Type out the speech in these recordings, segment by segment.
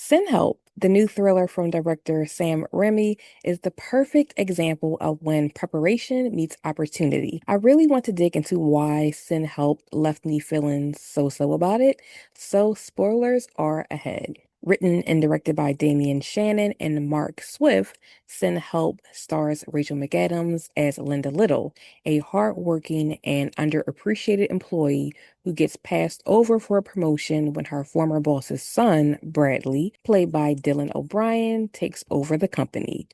Sin Help, the new thriller from director Sam Raimi, is the perfect example of when preparation meets opportunity. I really want to dig into why Sin Help left me feeling so about it, so spoilers are ahead. Written and directed by Damian Shannon and Mark Swift, Sin Help stars Rachel McAdams as Linda Liddle, a hardworking and underappreciated employee who gets passed over for a promotion when her former boss's son, Bradley, played by Dylan O'Brien, takes over the company.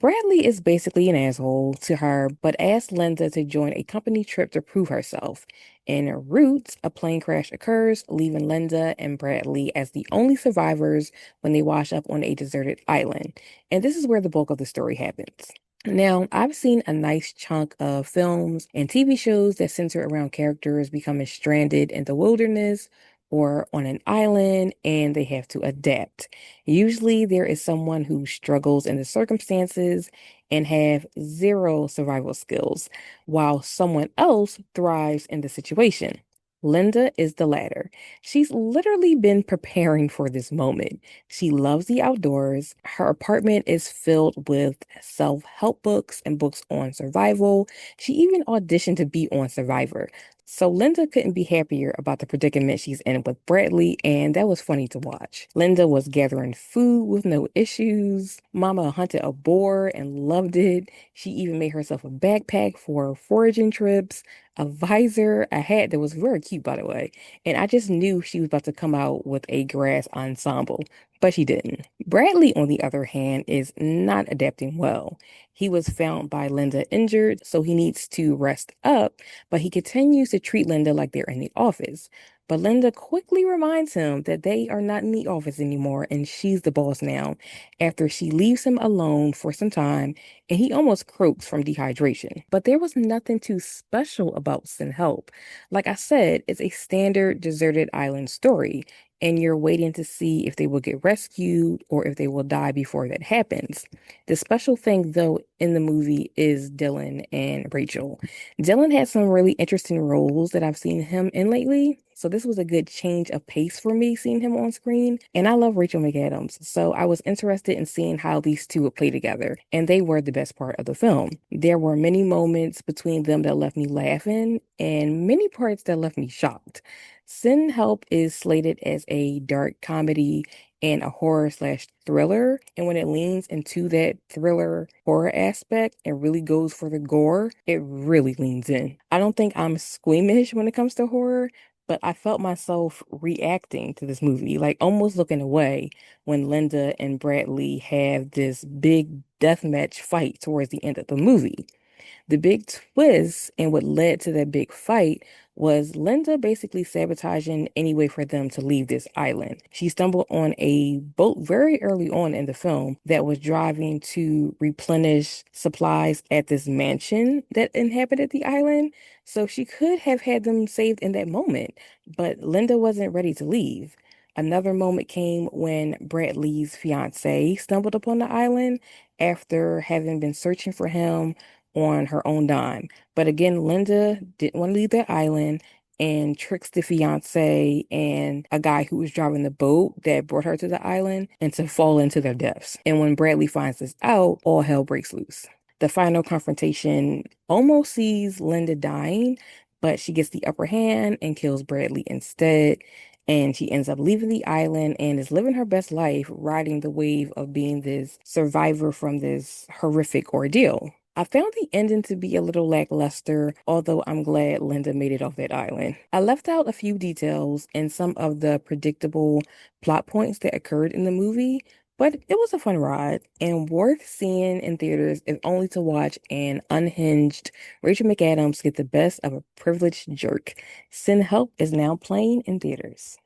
Bradley is basically an asshole to her, but asks Linda to join a company trip to prove herself. En route, a plane crash occurs, leaving Linda and Bradley as the only survivors when they wash up on a deserted island. And this is where the bulk of the story happens. Now, I've seen a nice chunk of films and TV shows that center around characters becoming stranded in the wilderness or on an island and they have to adapt. Usually, there is someone who struggles in the circumstances and have zero survival skills, while someone else thrives in the situation. Linda is the latter. She's literally been preparing for this moment. She loves the outdoors. Her apartment is filled with self-help books and books on survival. She even auditioned to be on Survivor. So Linda couldn't be happier about the predicament she's in with Bradley, and that was funny to watch. Linda was gathering food with no issues. Mama hunted a boar and loved it. She even made herself a backpack for foraging trips, a visor, a hat that was very cute, by the way. And I just knew she was about to come out with a grass ensemble, but she didn't. Bradley, on the other hand, is not adapting well. He was found by Linda injured, so he needs to rest up, but he continues to treat Linda like they're in the office. But Linda quickly reminds him that they are not in the office anymore and she's the boss now after she leaves him alone for some time and he almost croaks from dehydration. But there was nothing too special about Sin Help. Like I said, it's a standard deserted island story and you're waiting to see if they will get rescued or if they will die before that happens. The special thing, though, in the movie is Dylan and Rachel. Dylan had some really interesting roles that I've seen him in lately. So this was a good change of pace for me seeing him on screen. And I love Rachel McAdams. So I was interested in seeing how these two would play together. And they were the best part of the film. There were many moments between them that left me laughing and many parts that left me shocked. Sin Help is slated as a dark comedy and a horror slash thriller. And when it leans into that thriller horror aspect and really goes for the gore, it really leans in. I don't think I'm squeamish when it comes to horror, but I felt myself reacting to this movie, like almost looking away when Linda and Bradley have this big deathmatch fight towards the end of the movie. The big twist and what led to that big fight was Linda basically sabotaging any way for them to leave this island. She stumbled on a boat very early on in the film that was driving to replenish supplies at this mansion that inhabited the island. So she could have had them saved in that moment, but Linda wasn't ready to leave. Another moment came when Bradley's fiance stumbled upon the island after having been searching for him on her own dime. But again, Linda didn't want to leave that island and tricks the fiance and a guy who was driving the boat that brought her to the island and to fall into their deaths. And when Bradley finds this out, all hell breaks loose. The final confrontation almost sees Linda dying, but she gets the upper hand and kills Bradley instead. And she ends up leaving the island and is living her best life, riding the wave of being this survivor from this horrific ordeal. I found the ending to be a little lackluster, although I'm glad Linda made it off that island. I left out a few details and some of the predictable plot points that occurred in the movie, but it was a fun ride and worth seeing in theaters if only to watch an unhinged Rachel McAdams get the best of a privileged jerk. Sin Help is now playing in theaters.